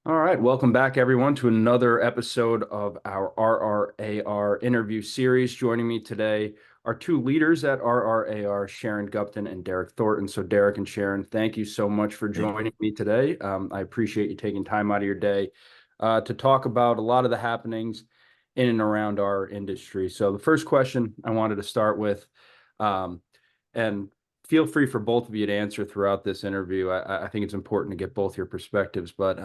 All right, welcome back everyone to another episode of our RRAR interview series. Joining me today are two leaders at RRAR, Sharon Gupton and Derrick Thornton. So Derrick and Sharon, thank you so much for Thank you. joining me today. I appreciate you taking time out of your day to talk about a lot of the happenings in and around our industry. So the first question I wanted to start with, um, and feel free for both of you to answer throughout this interview. I think it's important to get both your perspectives, but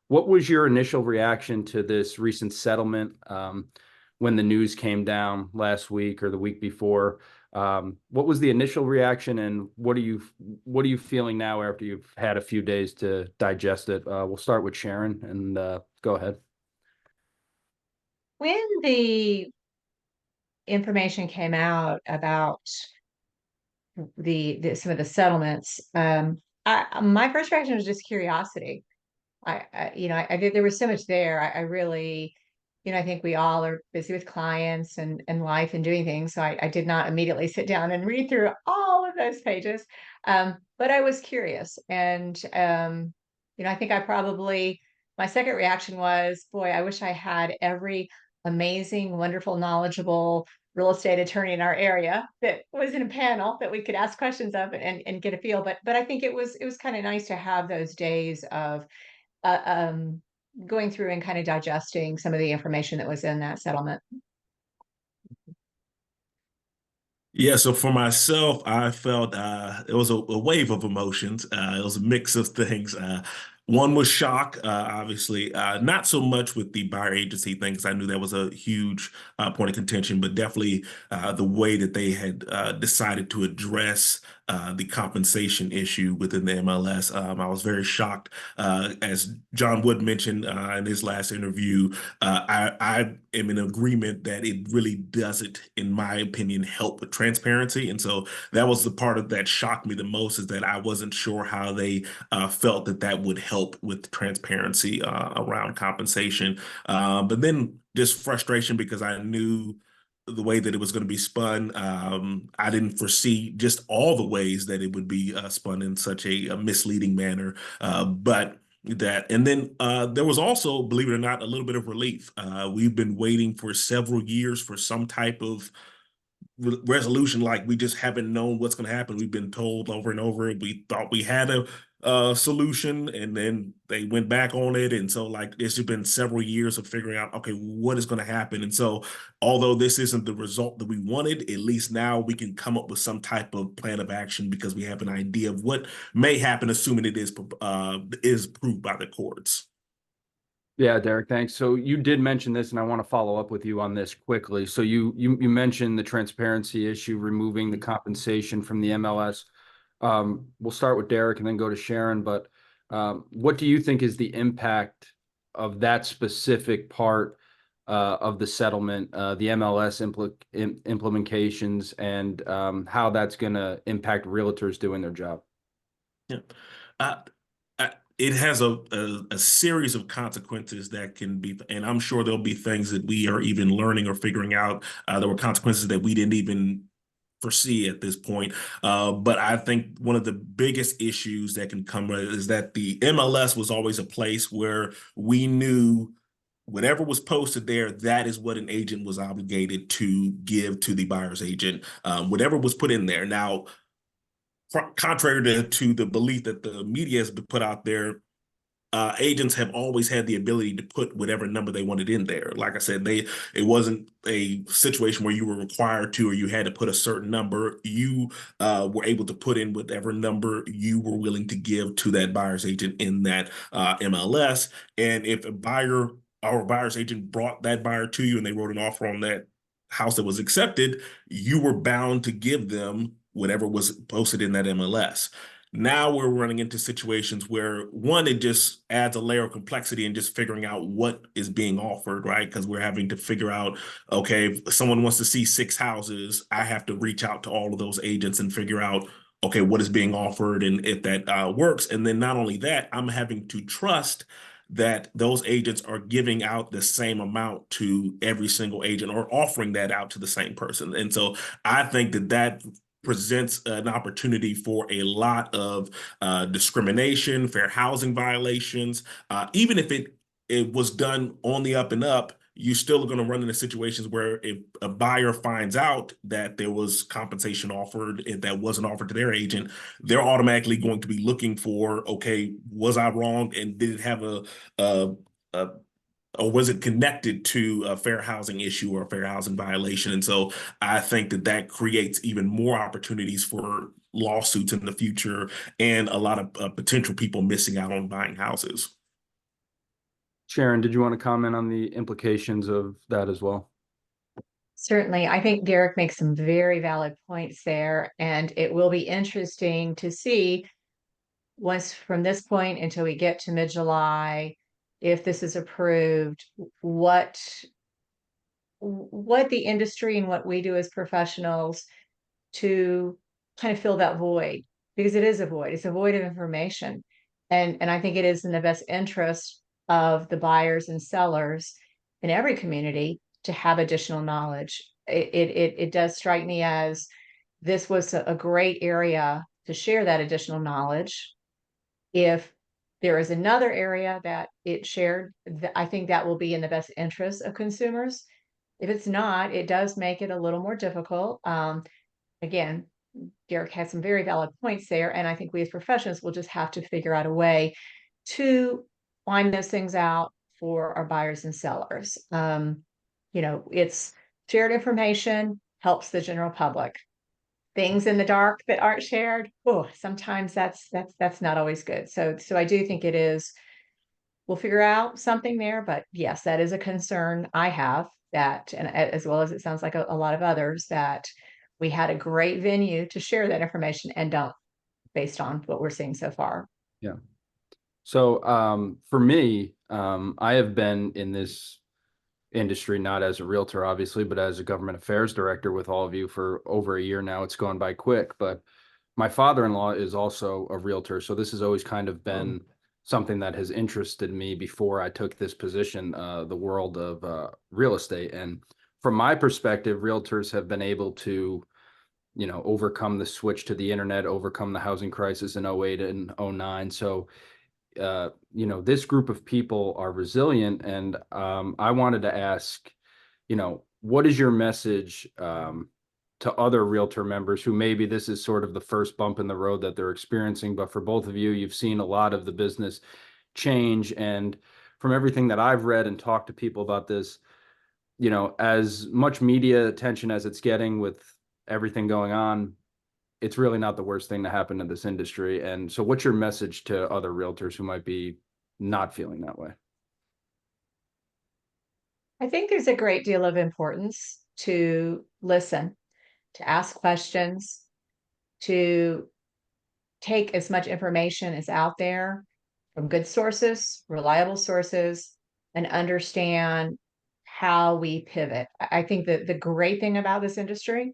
what was your initial reaction to this recent settlement when the news came down last week or the week before? What was the initial reaction, and what are you feeling now after you've had a few days to digest it? We'll start with Sharon, and go ahead. When the information came out about the some of the settlements, my first reaction was just curiosity. I did. There was so much there. I really, I think we all are busy with clients and life and doing things. So I did not immediately sit down and read through all of those pages. But I was curious, and I think my second reaction was, boy, I wish I had every amazing, wonderful, knowledgeable real estate attorney in our area that was in a panel that we could ask questions of and get a feel. But I think it was kind of nice to have those days of uh, um, going through and kind of digesting some of the information that was in that settlement. Yeah, so for myself, I felt it was a wave of emotions. It was a mix of things. One was shock, obviously, not so much with the buyer agency thing, because I knew that was a huge point of contention, but definitely the way that they had decided to address the compensation issue within the MLS. I was very shocked. As John Wood mentioned in his last interview, I am in agreement that it really doesn't, in my opinion, help with transparency. And so that was the part of that shocked me the most, is that I wasn't sure how they felt that that would help with transparency around compensation. But then just frustration because I knew the way that it was going to be spun. I didn't foresee just all the ways that it would be spun in such a misleading manner. But that, and then there was also, believe it or not, a little bit of relief. We've been waiting for several years for some type of resolution. Like, we just haven't known what's going to happen. We've been told over and over. We thought we had a solution, and then they went back on it. And so, like, it's just been several years of figuring out, okay, what is going to happen. And so, although this isn't the result that we wanted, at least now we can come up with some type of plan of action because we have an idea of what may happen, assuming it is proved by the courts. Yeah, Derrick, thanks. So you did mention this, and I want to follow up with you on this quickly. So you mentioned the transparency issue, removing the compensation from the MLS. We'll start with Derrick and then go to Sharon. But what do you think is the impact of that specific part of the settlement, the MLS implementations, and how that's going to impact realtors doing their job? Yeah. Uh, it has a series of consequences that can be, and I'm sure there'll be things that we are even learning or figuring out. There were consequences that we didn't even foresee at this point. But I think one of the biggest issues that can come is that the MLS was always a place where we knew whatever was posted there, that is what an agent was obligated to give to the buyer's agent. Whatever was put in there. Now, contrary to the belief that the media has been put out there, agents have always had the ability to put whatever number they wanted in there. Like I said, it wasn't a situation where you were required to, or you had to put a certain number. You were able to put in whatever number you were willing to give to that buyer's agent in that MLS. And if a buyer or a buyer's agent brought that buyer to you and they wrote an offer on that house that was accepted, you were bound to give them whatever was posted in that MLS. Now we're running into situations where, one, it just adds a layer of complexity in just figuring out what is being offered, right? Because we're having to figure out, okay, if someone wants to see 6 houses, I have to reach out to all of those agents and figure out, okay, what is being offered and if that works. And then not only that, I'm having to trust that those agents are giving out the same amount to every single agent or offering that out to the same person. And so I think that presents an opportunity for a lot of discrimination, fair housing violations. Even if it was done on the up and up, you still are going to run into situations where if a buyer finds out that there was compensation offered that wasn't offered to their agent, they're automatically going to be looking for, okay, was I wrong? And did it have a or was it connected to a fair housing issue or a fair housing violation? And so I think that that creates even more opportunities for lawsuits in the future and a lot of potential people missing out on buying houses. Sharon, did you want to comment on the implications of that as well? Certainly. I think Derrick makes some very valid points there, and it will be interesting to see once from this point until we get to mid-July, if this is approved, what the industry and what we do as professionals to kind of fill that void, because it is a void. It's a void of information. And I think it is in the best interest of the buyers and sellers in every community to have additional knowledge. It does strike me as this was a great area to share that additional knowledge. If there is another area that it shared, I think that will be in the best interest of consumers. If it's not, it does make it a little more difficult. Again, Derrick has some very valid points there, and I think we as professionals will just have to figure out a way to find those things out for our buyers and sellers. It's shared information helps the general public. Things in the dark that aren't shared, oh, sometimes that's not always good. So I do think it is. We'll figure out something there, but yes, that is a concern I have, that, and as well as it sounds like a lot of others, that we had a great venue to share that information and don't, based on what we're seeing so far. Yeah. So for me, I have been in this industry, not as a realtor, obviously, but as a government affairs director with all of you for over a year now. It's gone by quick, but my father-in-law is also a realtor. So this has always kind of been something that has interested me before I took this position, the world of real estate. And from my perspective, realtors have been able to, overcome the switch to the internet, overcome the housing crisis in 08 and 09. So this group of people are resilient. And I wanted to ask, what is your message to other realtor members who maybe this is sort of the first bump in the road that they're experiencing? But for both of you, you've seen a lot of the business change. And from everything that I've read and talked to people about this, as much media attention as it's getting with everything going on, it's really not the worst thing to happen to this industry. And so what's your message to other realtors who might be not feeling that way? I think there's a great deal of importance to listen, to ask questions, to take as much information as out there from good sources, reliable sources, and understand how we pivot. I think that the great thing about this industry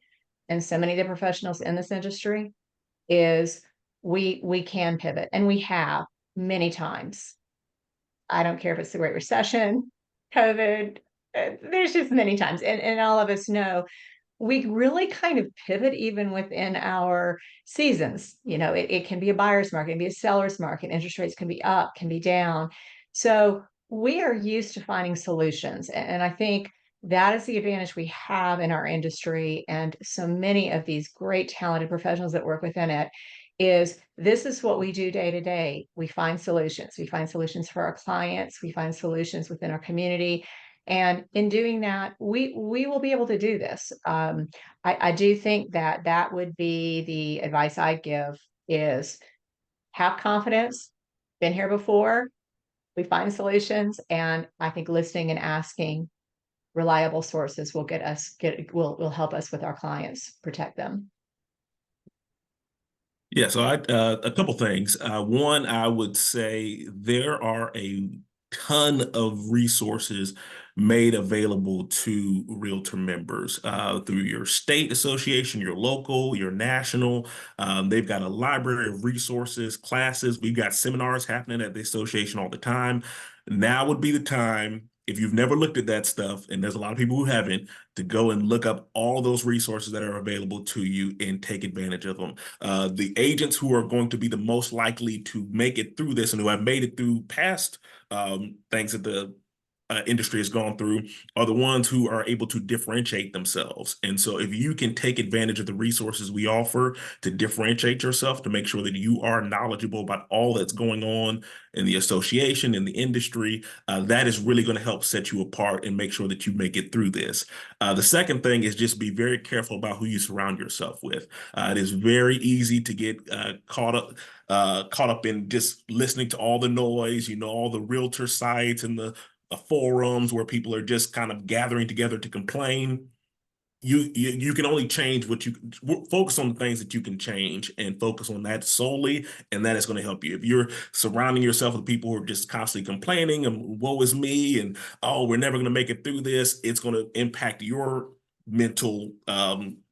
and so many of the professionals in this industry is we can pivot, and we have many times. I don't care if it's the Great Recession, COVID, there's just many times. And all of us know we really kind of pivot even within our seasons. It can be a buyer's market, it can be a seller's market. Interest rates can be up, can be down. So we are used to finding solutions. And I think that is the advantage we have in our industry. And so many of these great talented professionals that work within it is this is what we do day to day. We find solutions. We find solutions for our clients. We find solutions within our community. And in doing that, we will be able to do this. I do think that would be the advice I'd give is have confidence, been here before, we find solutions, and I think listening and asking reliable sources will help us with our clients, protect them. Yeah, so a couple things. One, I would say there are a ton of resources made available to realtor members through your state association, your local, your national. They've got a library of resources, classes. We've got seminars happening at the association all the time. Now would be the time if you've never looked at that stuff, and there's a lot of people who haven't, to go and look up all those resources that are available to you and take advantage of them. The agents who are going to be the most likely to make it through this and who have made it through past things that the industry has gone through are the ones who are able to differentiate themselves. And so if you can take advantage of the resources we offer to differentiate yourself, to make sure that you are knowledgeable about all that's going on in the association, in the industry, that is really going to help set you apart and make sure that you make it through this. The second thing is just be very careful about who you surround yourself with. It is very easy to get caught up in just listening to all the noise, all the realtor sites and the forums where people are just kind of gathering together to complain. You can only change what you focus on, the things that you can change, and focus on that solely, and that is going to help you. If you're surrounding yourself with people who are just constantly complaining and woe is me and, oh, we're never going to make it through this, it's going to impact your mental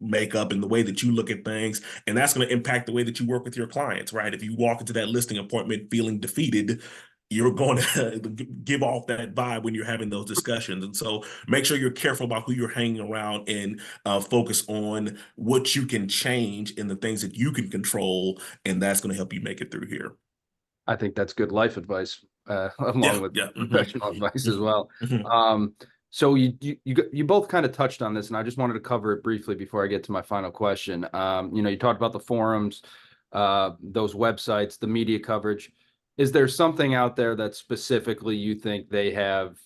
makeup and the way that you look at things, and that's going to impact the way that you work with your clients, right? If you walk into that listing appointment feeling defeated, you're going to give off that vibe when you're having those discussions. And so make sure you're careful about who you're hanging around, and focus on what you can change and the things that you can control. And that's going to help you make it through here. I think that's good life advice, along with professional advice as well. So you both kind of touched on this, and I just wanted to cover it briefly before I get to my final question. You talked about the forums, those websites, the media coverage. Is there something out there that specifically you think they have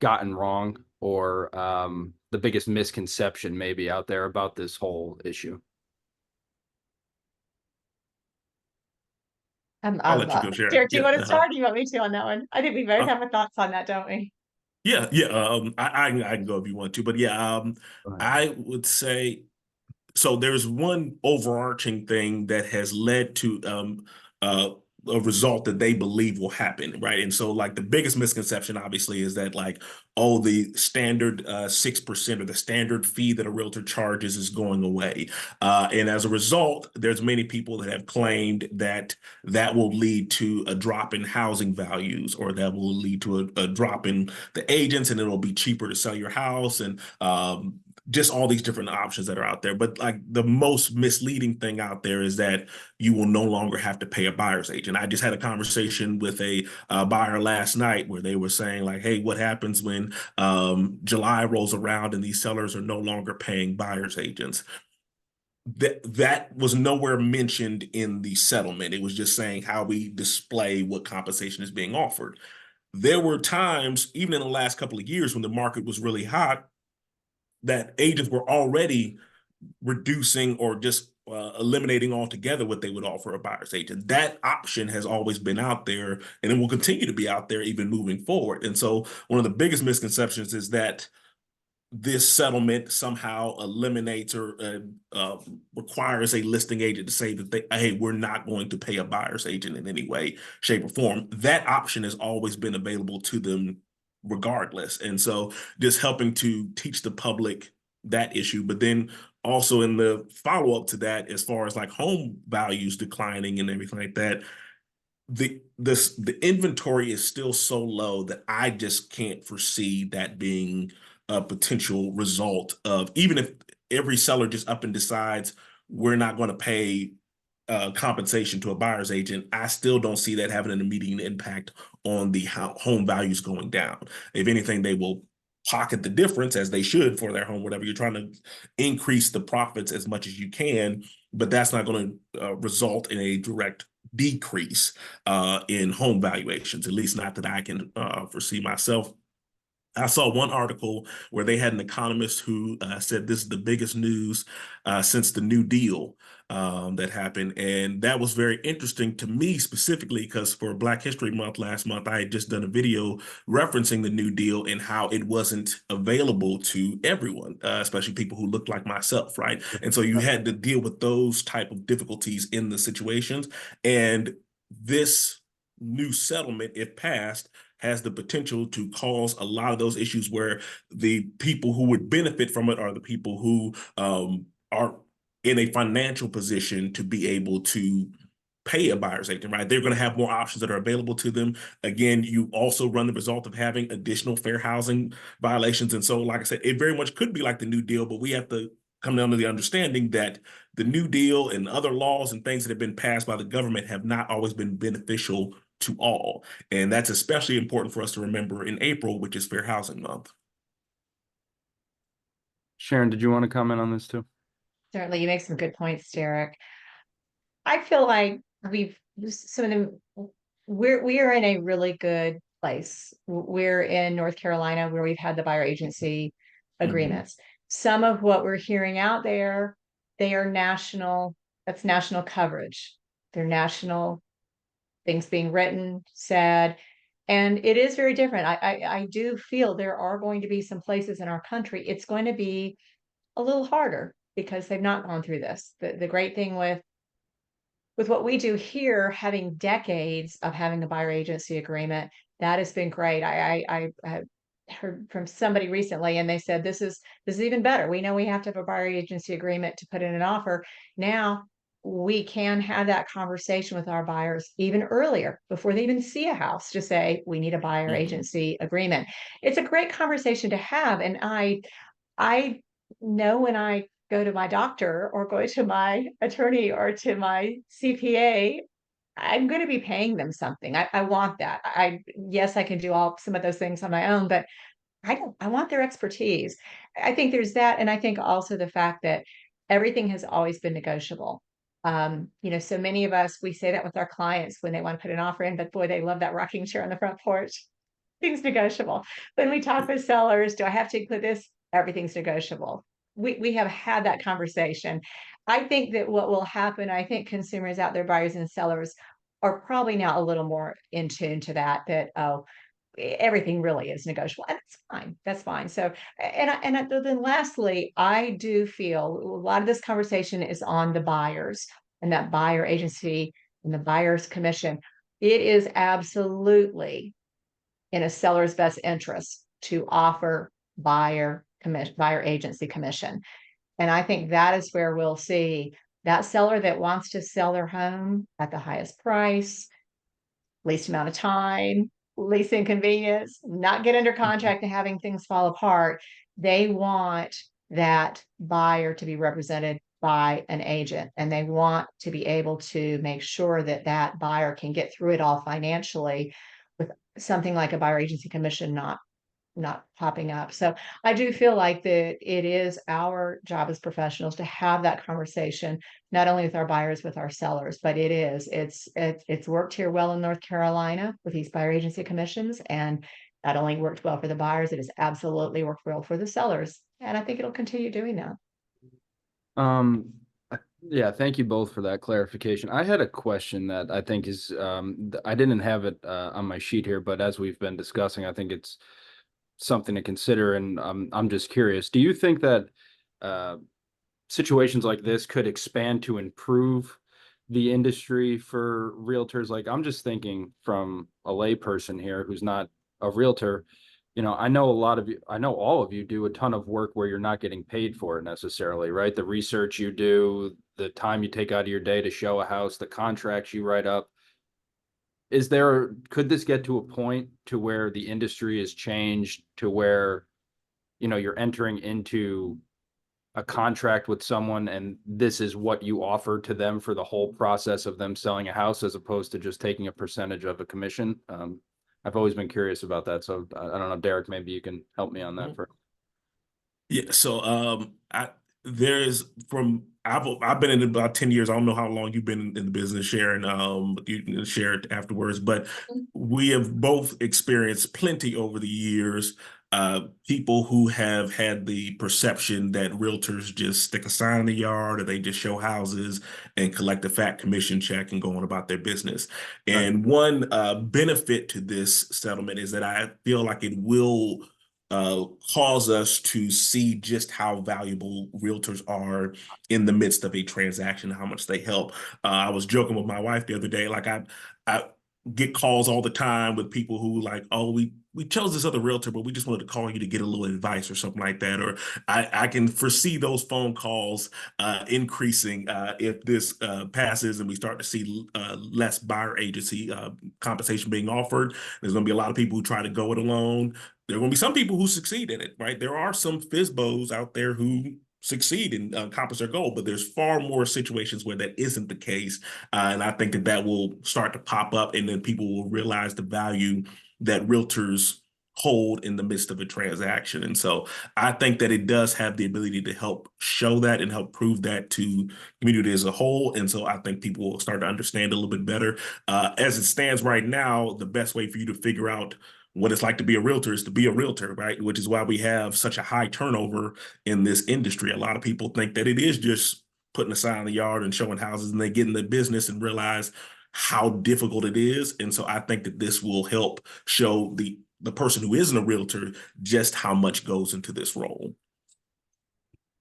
gotten wrong, or the biggest misconception maybe out there about this whole issue? I'll let you go, Sharon. Derrick, do you want to start, or do you want me to on that one? I think we both have our thoughts on that, don't we? Yeah. I can go if you want to, but I would say, so there's one overarching thing that has led to a result that they believe will happen, right? And so, like, the biggest misconception, obviously, is that, like, oh, the standard 6% or the standard fee that a realtor charges is going away. And as a result, there's many people that have claimed that that will lead to a drop in housing values, or that will lead to a drop in the agents, and it'll be cheaper to sell your house, and just all these different options that are out there. But, like, the most misleading thing out there is that you will no longer have to pay a buyer's agent. I just had a conversation with a buyer last night where they were saying, like, hey, what happens when July rolls around and these sellers are no longer paying buyer's agents? That was nowhere mentioned in the settlement. It was just saying how we display what compensation is being offered. There were times, even in the last couple of years when the market was really hot, that agents were already reducing or just eliminating altogether what they would offer a buyer's agent. That option has always been out there, and it will continue to be out there even moving forward. And so one of the biggest misconceptions is that this settlement somehow eliminates or requires a listing agent to say that hey, we're not going to pay a buyer's agent in any way, shape, or form. That option has always been available to them regardless. And so just helping to teach the public that issue, but then also in the follow-up to that, as far as like home values declining and everything like that, the inventory is still so low that I just can't foresee that being a potential result of, even if every seller just up and decides we're not going to pay compensation to a buyer's agent, I still don't see that having an immediate impact on the home values going down. If anything, they will pocket the difference, as they should, for their home, whatever. You're trying to increase the profits as much as you can, but that's not going to result in a direct decrease in home valuations, at least not that I can foresee myself. I saw one article where they had an economist who said this is the biggest news since the New Deal that happened. And that was very interesting to me specifically because for Black History Month last month, I had just done a video referencing the New Deal and how it wasn't available to everyone, especially people who looked like myself, right? And so you had to deal with those type of difficulties in the situations. And this new settlement, if passed, has the potential to cause a lot of those issues where the people who would benefit from it are the people who are in a financial position to be able to pay a buyer's agent, right? They're going to have more options that are available to them. Again, you also run the result of having additional fair housing violations. And so, like I said, it very much could be like the New Deal, but we have to come down to the understanding that the New Deal and other laws and things that have been passed by the government have not always been beneficial to all. And that's especially important for us to remember in April, which is Fair Housing Month. Sharon, did you want to comment on this too? Certainly, you make some good points, Derek. I feel like some of them, we are in a really good place. We're in North Carolina where we've had the buyer agency agreements. Some of what we're hearing out there, they are national, that's national coverage. They're national things being written, said, and it is very different. I do feel there are going to be some places in our country, it's going to be a little harder because they've not gone through this. The great thing with what we do here, having decades of having a buyer agency agreement, that has been great. I heard from somebody recently, and they said this is even better. We know we have to have a buyer agency agreement to put in an offer. Now we can have that conversation with our buyers even earlier before they even see a house to say we need a buyer agency agreement. It's a great conversation to have, and I know when I go to my doctor or go to my attorney or to my CPA, I'm going to be paying them something. I want that. Yes, I can do some of those things on my own, but I want their expertise. I think there's that. And I think also the fact that everything has always been negotiable. So many of us, we say that with our clients when they want to put an offer in, but boy, they love that rocking chair on the front porch. Things negotiable. When we talk with sellers, do I have to include this? Everything's negotiable. We have had that conversation. I think that what will happen, I think consumers out there, buyers and sellers, are probably now a little more in tune to that, everything really is negotiable. And that's fine. That's fine. So, then lastly, I do feel a lot of this conversation is on the buyers and that buyer agency and the buyer's commission. It is absolutely in a seller's best interest to offer buyer agency commission. And I think that is where we'll see that seller that wants to sell their home at the highest price, least amount of time, least inconvenience, not get under contract and having things fall apart. They want that buyer to be represented by an agent, and they want to be able to make sure that that buyer can get through it all financially with something like a buyer agency commission not popping up. So I do feel like that it is our job as professionals to have that conversation, not only with our buyers, with our sellers, but it's worked here well in North Carolina with these buyer agency commissions, and not only worked well for the buyers, it has absolutely worked well for the sellers. And I think it'll continue doing that. Yeah, thank you both for that clarification. I had a question that I think is, I didn't have it on my sheet here, but as we've been discussing, I think it's something to consider. And I'm just curious, do you think that situations like this could expand to improve the industry for realtors? Like, I'm just thinking from a layperson here who's not a realtor. I know all of you do a ton of work where you're not getting paid for it necessarily, right? The research you do, the time you take out of your day to show a house, the contracts you write up. Could this get to a point to where the industry is changed to where, you're entering into a contract with someone and this is what you offer to them for the whole process of them selling a house, as opposed to just taking a percentage of a commission? I've always been curious about that. So I don't know, Derrick, maybe you can help me on that. Yeah. So I've been in about 10 years. I don't know how long you've been in the business, Sharon. You can share it afterwards, but we have both experienced plenty over the years. People who have had the perception that realtors just stick a sign in the yard or they just show houses and collect a fat commission check and go on about their business. And one benefit to this settlement is that I feel like it will cause us to see just how valuable realtors are in the midst of a transaction, how much they help. I was joking with my wife the other day, like get calls all the time with people who like, oh, we chose this other realtor, but we just wanted to call you to get a little advice or something like that. Or I can foresee those phone calls increasing if this passes and we start to see less buyer agency compensation being offered. There's going to be a lot of people who try to go it alone. There are going to be some people who succeed in it, right? There are some FISBOs out there who succeed and accomplish their goal, but there's far more situations where that isn't the case. And I think that that will start to pop up, and then people will realize the value that realtors hold in the midst of a transaction. And so I think that it does have the ability to help show that and help prove that to community as a whole. And so I think people will start to understand a little bit better. As it stands right now, the best way for you to figure out what it's like to be a realtor is to be a realtor, right? Which is why we have such a high turnover in this industry. A lot of people think that it is just putting a sign in the yard and showing houses, and they get in the business and realize how difficult it is. And so I think that this will help show the person who isn't a realtor just how much goes into this role.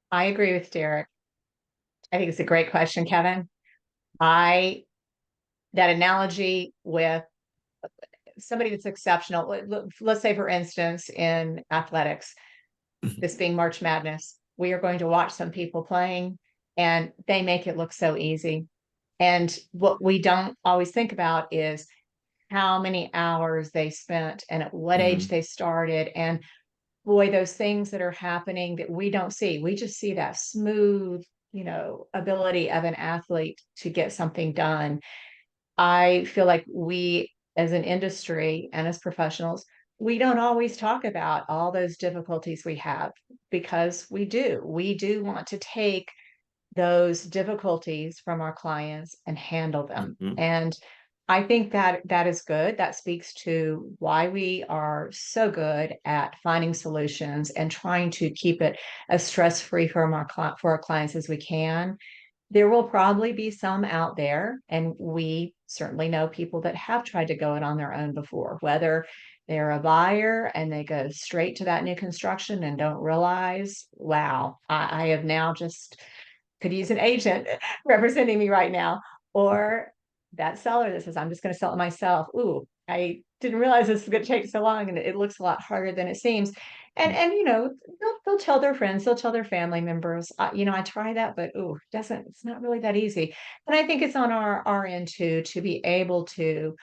I agree with Derrick. I think it's a great question, Kevin. That analogy with somebody that's exceptional, let's say, for instance, in athletics, this being March Madness, we are going to watch some people playing and they make it look so easy. And what we don't always think about is how many hours they spent and at what age they started. And boy, those things that are happening that we don't see, we just see that smooth, ability of an athlete to get something done. I feel like we, as an industry and as professionals, we don't always talk about all those difficulties we have, because we do. We do want to take those difficulties from our clients and handle them. And I think that that is good. That speaks to why we are so good at finding solutions and trying to keep it as stress-free for our clients as we can. There will probably be some out there, and we certainly know people that have tried to go it on their own before, whether they're a buyer and they go straight to that new construction and don't realize, wow, I have now just could use an agent representing me right now, or that seller that says, I'm just going to sell it myself. Ooh, I didn't realize this was going to take so long, and it looks a lot harder than it seems. And they'll tell their friends, they'll tell their family members, I try that, but it's not really that easy. And I think it's on our end too, to be able to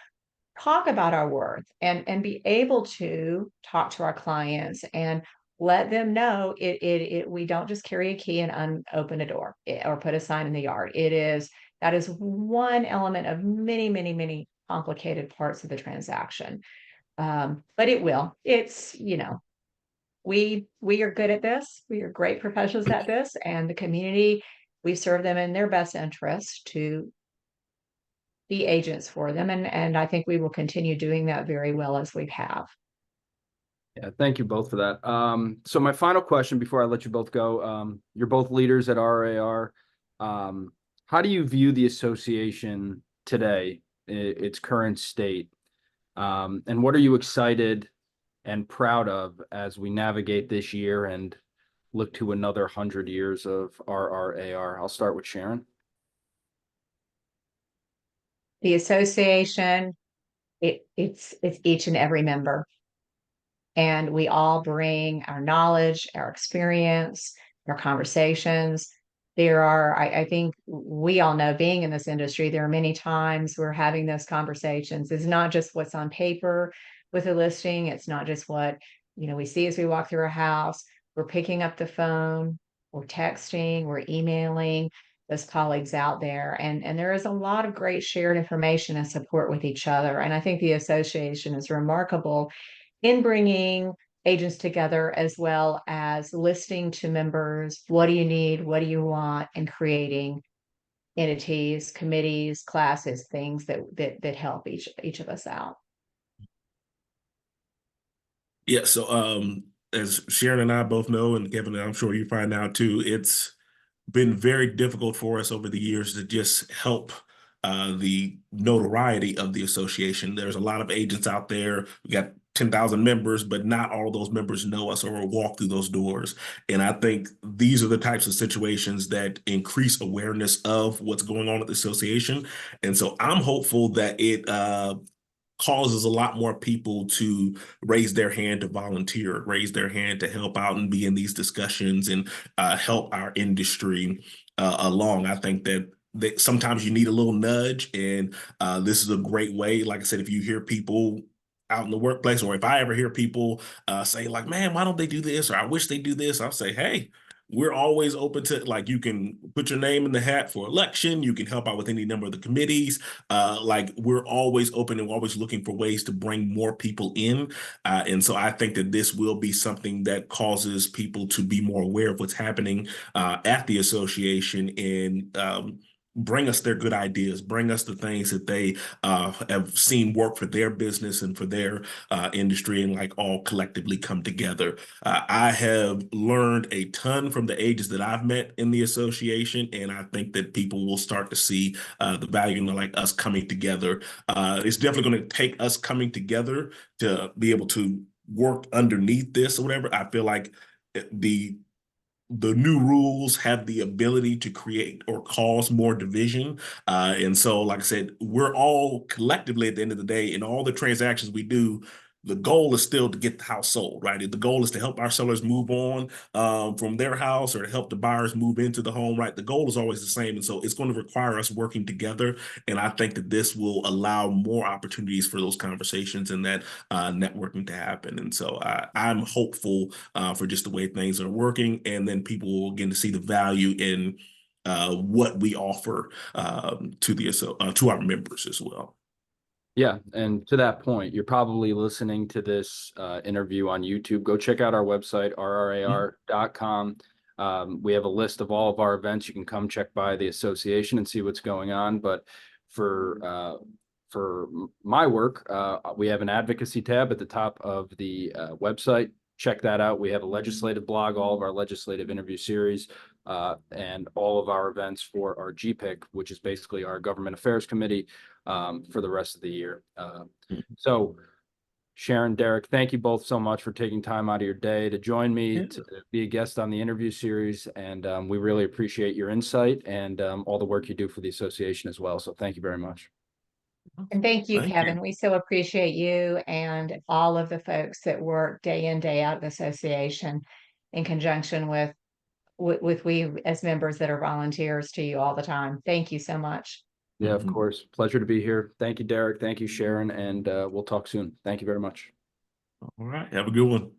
talk about our worth and be able to talk to our clients and let them know we don't just carry a key and open a door or put a sign in the yard. That is one element of many, many, many complicated parts of the transaction. But we are good at this. We are great professionals at this, and the community, we serve them in their best interest to be agents for them. And I think we will continue doing that very well as we have. Yeah, thank you both for that. So my final question before I let you both go, you're both leaders at RRAR. How do you view the association today, its current state? And what are you excited and proud of as we navigate this year and look to another 100 years of RRAR? I'll start with Sharon. The association, it's each and every member. And we all bring our knowledge, our experience, our conversations. I think we all know, being in this industry, there are many times we're having those conversations. It's not just what's on paper with a listing. It's not just what, we see as we walk through a house. We're picking up the phone, we're texting, we're emailing those colleagues out there. And there is a lot of great shared information and support with each other. And I think the association is remarkable in bringing agents together, as well as listening to members. What do you need? What do you want? And creating entities, committees, classes, things that help each of us out. Yeah. So as Sharon and I both know, and Kevin, I'm sure you find out too, it's been very difficult for us over the years to just help the notoriety of the association. There's a lot of agents out there. We got 10,000 members, but not all of those members know us or walk through those doors. And I think these are the types of situations that increase awareness of what's going on at the association. And so I'm hopeful that it causes a lot more people to raise their hand to volunteer, raise their hand to help out and be in these discussions and help our industry along. I think that sometimes you need a little nudge, and this is a great way. Like I said, if you hear people out in the workplace, or if I ever hear people say like, man, why don't they do this? Or I wish they do this. I'll say, hey, we're always open to, like, you can put your name in the hat for election. You can help out with any number of the committees. Like, we're always open and we're always looking for ways to bring more people in. And so I think that this will be something that causes people to be more aware of what's happening at the association, and bring us their good ideas, bring us the things that they have seen work for their business and for their industry, and like all collectively come together. I have learned a ton from the ages that I've met in the association, and I think that people will start to see the value in like us coming together. It's definitely going to take us coming together to be able to work underneath this or whatever. I feel like the new rules have the ability to create or cause more division. And so, like I said, we're all collectively at the end of the day, in all the transactions we do, the goal is still to get the house sold, right? The goal is to help our sellers move on from their house, or to help the buyers move into the home, right? The goal is always the same. And so it's going to require us working together. And I think that this will allow more opportunities for those conversations and that networking to happen. And so I'm hopeful for just the way things are working. And then people will begin to see the value in what we offer to our members as well. Yeah, and to that point, you're probably listening to this interview on YouTube. Go check out our website, rrar.com. We have a list of all of our events. You can come check by the association and see what's going on. But for my work, we have an advocacy tab at the top of the website. Check that out. We have a legislative blog, all of our legislative interview series, and all of our events for our GPIC, which is basically our government affairs committee, for the rest of the year. So Sharon, Derrick, thank you both so much for taking time out of your day to join me to be a guest on the interview series. And we really appreciate your insight and all the work you do for the association as well. So thank you very much. And thank you, Kevin. We so appreciate you and all of the folks that work day in, day out of the association in conjunction with we as members that are volunteers to you all the time. Thank you so much. Yeah, of course. Pleasure to be here. Thank you, Derrick. Thank you, Sharon. And we'll talk soon. Thank you very much. All right. Have a good one.